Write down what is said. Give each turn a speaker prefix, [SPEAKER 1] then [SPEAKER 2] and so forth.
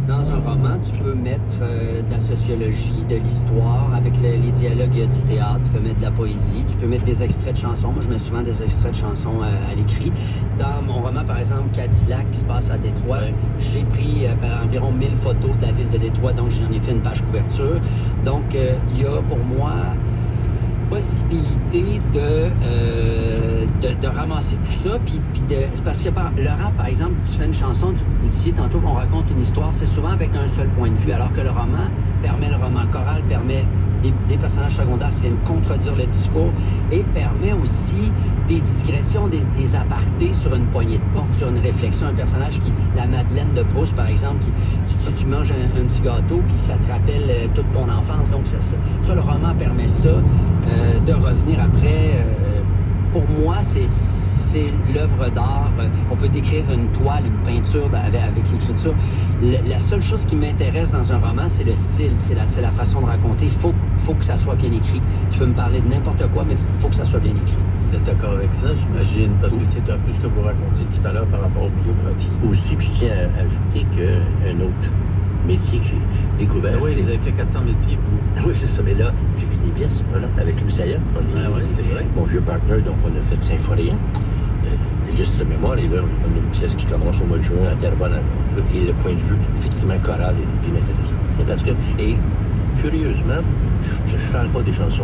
[SPEAKER 1] dans un roman, tu peux mettre de la sociologie, de l'histoire, avec les dialogues du théâtre, tu peux mettre de la poésie, tu peux mettre des extraits de chansons. Moi, je mets souvent des extraits de chansons à l'écrit. Dans mon roman, par exemple, Cadillac, qui se passe à Détroit, j'ai pris environ 1000 photos de la ville de Détroit, donc j'en ai fait une page couverture. Donc, il y a pour moi possibilité de ramasser tout ça, puis c'est parce que le rap, par exemple, tu fais une chanson, tu dis tantôt, on raconte une histoire, c'est souvent avec un seul point de vue, alors que le roman choral permet des personnages secondaires qui viennent contredire le discours et permet aussi des digressions, des apartés sur une poignée de porte, sur une réflexion. Un personnage la Madeleine de Proust, par exemple, tu manges un petit gâteau, puis ça te rappelle toute ton enfance. Donc ça le roman permet ça, de revenir après. Pour moi, c'est l'œuvre d'art. On peut décrire une toile, une peinture avec l'écriture. La seule chose qui m'intéresse dans un roman, c'est le style, c'est la façon de raconter. Il faut que ça soit bien écrit. Tu peux me parler de n'importe quoi, mais il faut que ça soit bien écrit.
[SPEAKER 2] Vous êtes d'accord avec ça, j'imagine, parce que c'est un peu ce que vous racontiez tout à l'heure par rapport aux biographies.
[SPEAKER 3] Aussi, puis je tiens à ajouter qu'un autre métier que j'ai découvert,
[SPEAKER 2] oui, vous avez fait 400 métiers, vous.
[SPEAKER 3] Oui, c'est ça, mais là, j'écris des pièces, voilà, avec Louis Saya.
[SPEAKER 2] Oui, c'est vrai.
[SPEAKER 3] Mon vieux partner, donc on a fait Saint-Florian. Juste de mémoire, et là, on a une pièce qui commence au mois de juin à Terrebonne. Et le point de vue, effectivement, choral est bien intéressant. Parce que, et curieusement, je ne chante pas des chansons.